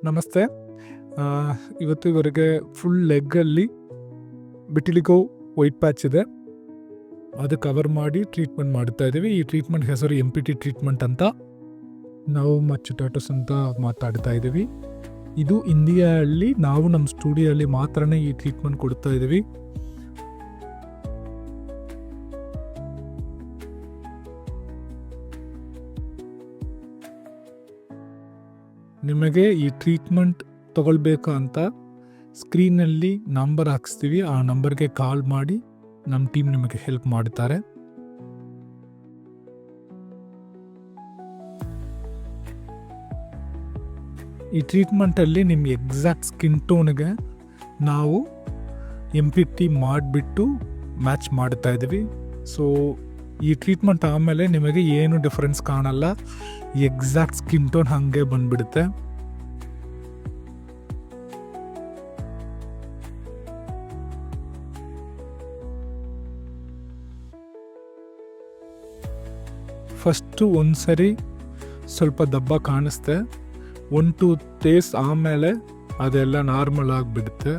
ನಮಸ್ತೆ. ಆ, ಇವತ್ತಿವರೆಗೆ full ಲೆಗ್ಗಲ್ಲಿ ಬಿಟಿಲಿಗೋ white patch ಇದೆ. ಅದು ಕವರ್ ಮಾಡಿ ಟ್ರೀಟ್ಮೆಂಟ್ ಮಾಡ್ತಾ ಇದ್ದೀವಿ. ಈ ಟ್ರೀಟ್ಮೆಂಟ್ ಹೆಸರು MPT ಟ್ರೀಟ್ಮೆಂಟ್ ಅಂತ. ನಾವು ಮಚ್ಚುಟಾಟಸ್ ಅಂತ ಮಾತಾಡ್ತಾ ಇದ್ದೀವಿ. ಇದು ಇಂಡಿಯಾದಲ್ಲಿ ನಾವು ನಮ್ಮ ಸ್ಟುಡಿಯೋಲ್ಲಿ ಮಾತ್ರನೇ ಈ ಟ್ರೀಟ್ಮೆಂಟ್ ಕೊಡ್ತಾ ಇದ್ದೀವಿ. ನಿಮಗೆ ಈ ಟ್ರೀಟ್ಮೆಂಟ್ ತಗೊಳ್ಬೇಕು ಅಂತ ಸ್ಕ್ರೀನಲ್ಲಿ ನಂಬರ್ ಹಾಕಿಸ್ತೀವಿ. ಆ ನಂಬರ್ಗೆ ಕಾಲ್ ಮಾಡಿ ನಮ್ಮ ಟೀಮ್ ನಿಮಗೆ ಹೆಲ್ಪ್ ಮಾಡ್ತಾರೆ. ಈ ಟ್ರೀಟ್ಮೆಂಟಲ್ಲಿ ನಿಮ್ಮ ಎಕ್ಸಾಕ್ಟ್ ಸ್ಕಿನ್ ಟೋನ್ಗೆ ನಾವು MPT ಮಾಡಿಬಿಟ್ಟು ಮ್ಯಾಚ್ ಮಾಡ್ತಾ ಇದ್ದೀವಿ. ಸೊ ಈ ಟ್ರೀಟ್ಮೆಂಟ್ ಆದಮೇಲೆ ನಿಮಗೆ ಏನು ಡಿಫ್ರೆನ್ಸ್ ಕಾಣಲ್ಲ. ಎಕ್ಸಾಕ್ಟ್ ಸ್ಕಿನ್ ಟೋನ್ ಹಾಗೆ ಬಂದ್ಬಿಡುತ್ತೆ. ಫಸ್ಟು ಒಂದು ಸರಿ ಸ್ವಲ್ಪ ದಬ್ಬ ಕಾಣಿಸ್ತೆ. 1-2 ಡೇಸ್ ಆಮೇಲೆ ಅದೆಲ್ಲ ನಾರ್ಮಲ್ ಆಗಿಬಿಡುತ್ತೆ.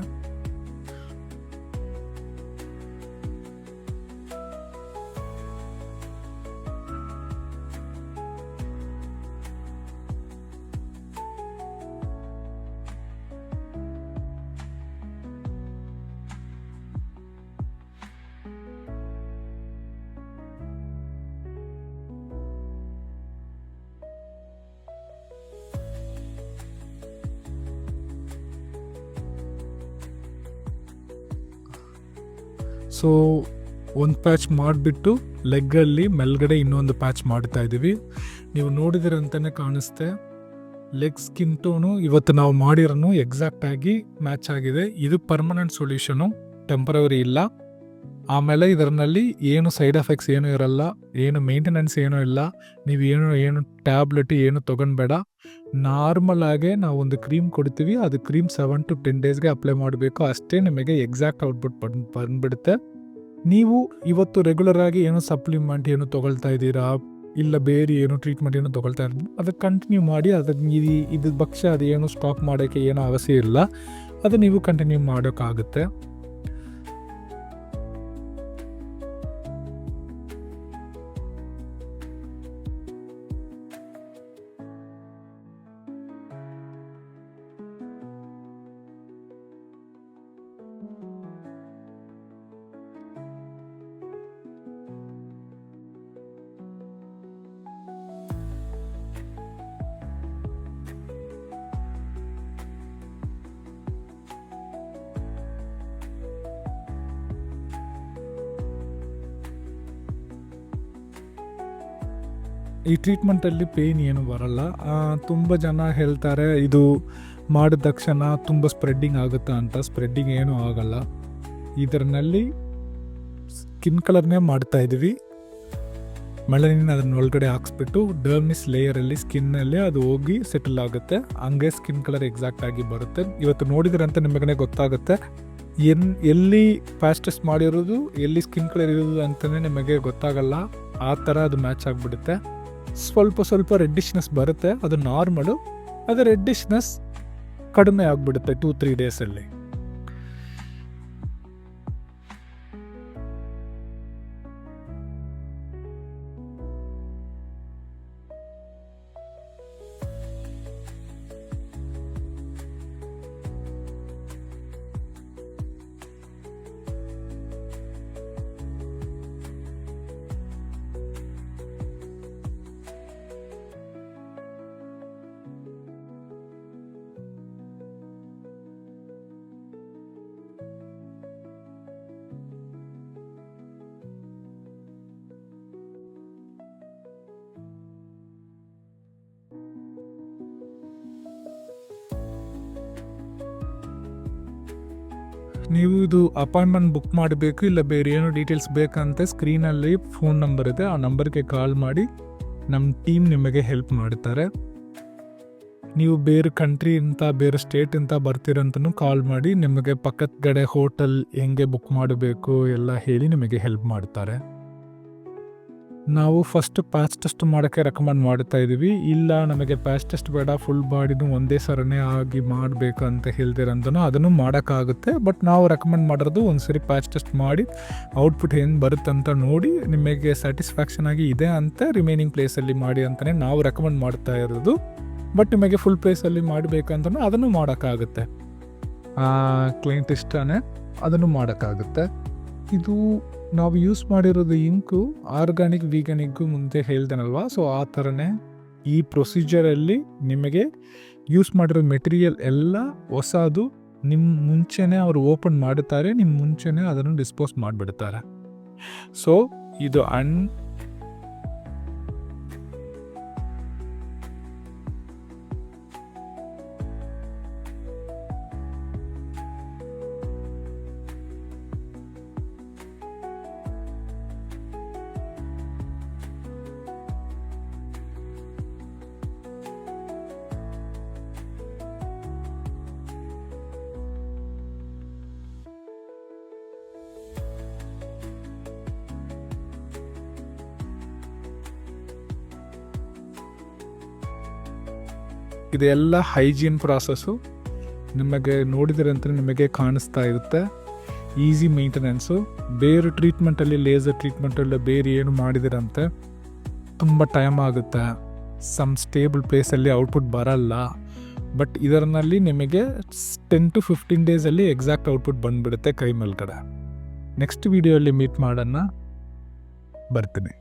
ಸೊ ಒಂದು ಪ್ಯಾಚ್ ಮಾಡಿಬಿಟ್ಟು ಲೆಗ್ಗಲ್ಲಿ ಮೇಲ್ಗಡೆ ಇನ್ನೊಂದು ಪ್ಯಾಚ್ ಮಾಡ್ತಾ ಇದ್ದೀವಿ. ನೀವು ನೋಡಿದಿರಂತಲೇ ಕಾಣಿಸ್ತೆ. ಲೆಗ್ ಸ್ಕಿನ್ ಟೋನು ಇವತ್ತು ನಾವು ಮಾಡಿರೋನು ಎಕ್ಸಾಕ್ಟಾಗಿ ಮ್ಯಾಚ್ ಆಗಿದೆ. ಇದು ಪರ್ಮನೆಂಟ್ ಸೊಲ್ಯೂಷನು, ಟೆಂಪರವರಿ ಇಲ್ಲ. ಆಮೇಲೆ ಇದರಲ್ಲಿ ಏನು ಸೈಡ್ ಎಫೆಕ್ಟ್ಸ್ ಏನೂ ಇರಲ್ಲ, ಏನು ಮೇಂಟೆನೆನ್ಸ್ ಏನೂ ಇಲ್ಲ. ನೀವು ಏನು ಟ್ಯಾಬ್ಲೆಟ್ ಏನು ತೊಗೊಳ್ಬೇಡ. ನಾರ್ಮಲ್ ಆಗೇ ನಾವು ಒಂದು ಕ್ರೀಮ್ ಕೊಡ್ತೀವಿ. ಅದು ಕ್ರೀಮ್ 7 to 10 ಡೇಸ್ಗೆ ಅಪ್ಲೈ ಮಾಡಬೇಕು. ಅಷ್ಟೇ ನಿಮಗೆ ಎಕ್ಸಾಕ್ಟ್ ಔಟ್ಪುಟ್ ಬಂದ್ಬಿಡುತ್ತೆ. ನೀವು ಇವತ್ತು ರೆಗ್ಯುಲರ್ ಆಗಿ ಏನೋ ಸಪ್ಲಿಮೆಂಟ್ ಏನು ತೊಗೊಳ್ತಾ ಇದ್ದೀರಾ, ಇಲ್ಲ ಬೇರೆ ಏನು ಟ್ರೀಟ್ಮೆಂಟ್ ಏನು ತೊಗೊಳ್ತಾ ಇದ್ದೀರಾ, ಅದಕ್ಕೆ ಕಂಟಿನ್ಯೂ ಮಾಡಿ. ಅದಕ್ಕೆ ಇದ್ರ ಪಕ್ಷ ಅದು ಏನು ಸ್ಟಾಪ್ ಮಾಡೋಕ್ಕೆ ಏನೋ ಅವಶ್ಯ ಇಲ್ಲ. ಅದು ನೀವು ಕಂಟಿನ್ಯೂ ಮಾಡೋಕ್ಕಾಗುತ್ತೆ. ಈ ಟ್ರೀಟ್ಮೆಂಟಲ್ಲಿ ಪೇಯ್ನ್ ಏನು ಬರಲ್ಲ. ತುಂಬ ಜನ ಹೇಳ್ತಾರೆ ಇದು ಮಾಡಿದ ತಕ್ಷಣ ತುಂಬ ಸ್ಪ್ರೆಡ್ಡಿಂಗ್ ಆಗುತ್ತಾ ಅಂತ. ಸ್ಪ್ರೆಡ್ಡಿಂಗ್ ಏನೂ ಆಗಲ್ಲ. ಇದರಲ್ಲಿ ಸ್ಕಿನ್ ಕಲರ್ನೇ ಮಾಡ್ತಾ ಇದ್ದೀವಿ. ಮೆಲನಿನ್ ಅದನ್ನ ಒಳಗಡೆ ಹಾಕ್ಸ್ಬಿಟ್ಟು ಡರ್ಮಿಸ್ ಲೇಯರಲ್ಲಿ ಸ್ಕಿನ್ನಲ್ಲಿ ಅದು ಹೋಗಿ ಸೆಟಲ್ ಆಗುತ್ತೆ. ಹಂಗೆ ಸ್ಕಿನ್ ಕಲರ್ ಎಕ್ಸಾಕ್ಟ್ ಆಗಿ ಬರುತ್ತೆ. ಇವತ್ತು ನೋಡಿದ್ರಂತ ನಿಮಗೇ ಗೊತ್ತಾಗುತ್ತೆ ಎಲ್ಲಿ ಪ್ಯಾಚ್ ಟೆಸ್ಟ್ ಮಾಡಿರೋದು, ಎಲ್ಲಿ ಸ್ಕಿನ್ ಕಲರ್ ಇರೋದು ಅಂತಲೇ ನಿಮಗೆ ಗೊತ್ತಾಗಲ್ಲ. ಆ ಥರ ಅದು ಮ್ಯಾಚ್ ಆಗಿಬಿಡುತ್ತೆ. ಸ್ವಲ್ಪ ರೆಡ್ಡಿಶ್ನೆಸ್ ಬರುತ್ತೆ, ಅದು ನಾರ್ಮಲು. ಅದು ರೆಡ್ಡಿಶ್ನೆಸ್ ಕಡಿಮೆ ಆಗಿಬಿಡುತ್ತೆ 2-3 ಡೇಸಲ್ಲಿ. ನೀವು ಇದು ಅಪಾಯಿಂಟ್ಮೆಂಟ್ ಬುಕ್ ಮಾಡಬೇಕು, ಇಲ್ಲ ಬೇರೆ ಏನೋ ಡೀಟೇಲ್ಸ್ ಬೇಕಂತ ಸ್ಕ್ರೀನಲ್ಲಿ ಫೋನ್ ನಂಬರ್ ಇದೆ. ಆ ನಂಬರ್ಗೆ ಕಾಲ್ ಮಾಡಿ ನಮ್ಮ ಟೀಮ್ ನಿಮಗೆ ಹೆಲ್ಪ್ ಮಾಡ್ತಾರೆ. ನೀವು ಬೇರೆ ಕಂಟ್ರಿಯಿಂದ ಬೇರೆ ಸ್ಟೇಟಿಂದ ಬರ್ತೀರಂತನೂ ಕಾಲ್ ಮಾಡಿ ನಿಮಗೆ ಪಕ್ಕದ ಕಡೆ ಹೋಟೆಲ್ ಹೆಂಗೆ ಬುಕ್ ಮಾಡಬೇಕು ಎಲ್ಲ ಹೇಳಿ ನಿಮಗೆ ಹೆಲ್ಪ್ ಮಾಡ್ತಾರೆ. ನಾವು ಫಸ್ಟ್ ಪ್ಯಾಚ್ ಟೆಸ್ಟ್ ಮಾಡೋಕ್ಕೆ ರೆಕಮೆಂಡ್ ಮಾಡ್ತಾ ಇದ್ದೀವಿ. ಇಲ್ಲ ನಮಗೆ ಪ್ಯಾಚ್ ಟೆಸ್ಟ್ ಬೇಡ, ಫುಲ್ ಬಾಡಿನೂ ಒಂದೇ ಸರನೇ ಆಗಿ ಮಾಡಬೇಕು ಅಂತ ಹೇಳ್ದಿರಂತನೂ ಅದನ್ನು ಮಾಡೋಕ್ಕಾಗುತ್ತೆ. ಬಟ್ ನಾವು ರೆಕಮೆಂಡ್ ಮಾಡಿರೋದು ಒಂದು ಸರಿ ಪ್ಯಾಚ್ ಟೆಸ್ಟ್ ಮಾಡಿ ಔಟ್ಪುಟ್ ಏನು ಬರುತ್ತೆ ಅಂತ ನೋಡಿ ನಿಮಗೆ ಸ್ಯಾಟಿಸ್ಫ್ಯಾಕ್ಷನ್ ಆಗಿ ಇದೆ ಅಂತ ರಿಮೈನಿಂಗ್ ಪ್ಲೇಸಲ್ಲಿ ಮಾಡಿ ಅಂತಲೇ ನಾವು ರೆಕಮೆಂಡ್ ಮಾಡ್ತಾ ಇರೋದು. ಬಟ್ ನಿಮಗೆ ಫುಲ್ ಪ್ಲೇಸಲ್ಲಿ ಮಾಡಬೇಕಂತನೂ ಅದನ್ನು ಮಾಡೋಕ್ಕಾಗುತ್ತೆ. ಕ್ಲೈಂಟ್ ಇಷ್ಟನೇ ಅದನ್ನು ಮಾಡೋಕ್ಕಾಗುತ್ತೆ. ಇದು ನಾವು ಯೂಸ್ ಮಾಡಿರೋದು ಇಂಕು ಆರ್ಗ್ಯಾನಿಕ್ ವೀಗನಿಕ್ಗೂ ಮುಂದೆ ಹೇಳ್ದೇನಲ್ವಾ, ಸೊ ಆ ಥರನೇ ಈ ಪ್ರೊಸೀಜರಲ್ಲಿ ನಿಮಗೆ ಯೂಸ್ ಮಾಡಿರೋ ಮೆಟೀರಿಯಲ್ ಎಲ್ಲ ಹೊಸದು. ನಿಮ್ಮ ಮುಂಚೆನೇ ಅವರು ಓಪನ್ ಮಾಡುತ್ತಾರೆ, ನಿಮ್ಮ ಮುಂಚೆನೇ ಅದನ್ನು ಡಿಸ್ಪೋಸ್ ಮಾಡಿಬಿಡ್ತಾರೆ. ಸೊ ಇದು ಇದೆಲ್ಲ ಹೈಜೀನ್ ಪ್ರಾಸೆಸ್ಸು. ನಿಮಗೆ ನೋಡಿದರೆ ಅಂತ ನಿಮಗೆ ಕಾಣಿಸ್ತಾ ಇರುತ್ತೆ. Easy maintenance. ಬೇರೆ ಟ್ರೀಟ್ಮೆಂಟಲ್ಲಿ, ಲೇಸರ್ ಟ್ರೀಟ್ಮೆಂಟಲ್ಲಿ ಬೇರೆ ಏನು ಮಾಡಿದಿರಂತೆ ತುಂಬ ಟೈಮ್ ಆಗುತ್ತೆ. ಸ್ಟೇಬಲ್ ಪ್ಲೇಸಲ್ಲಿ ಔಟ್ಪುಟ್ ಬರಲ್ಲ. ಬಟ್ ಇದರಲ್ಲಿ ನಿಮಗೆ 10 to 15 ಡೇಸಲ್ಲಿ ಎಕ್ಸಾಕ್ಟ್ ಔಟ್ಪುಟ್ ಬಂದುಬಿಡುತ್ತೆ ಕೈ ಮೇಲ್ಗಡೆ. ನೆಕ್ಸ್ಟ್ ವೀಡಿಯೋಲ್ಲಿ ಮೀಟ್ ಮಾಡೋಣ. ಬರ್ತೀನಿ.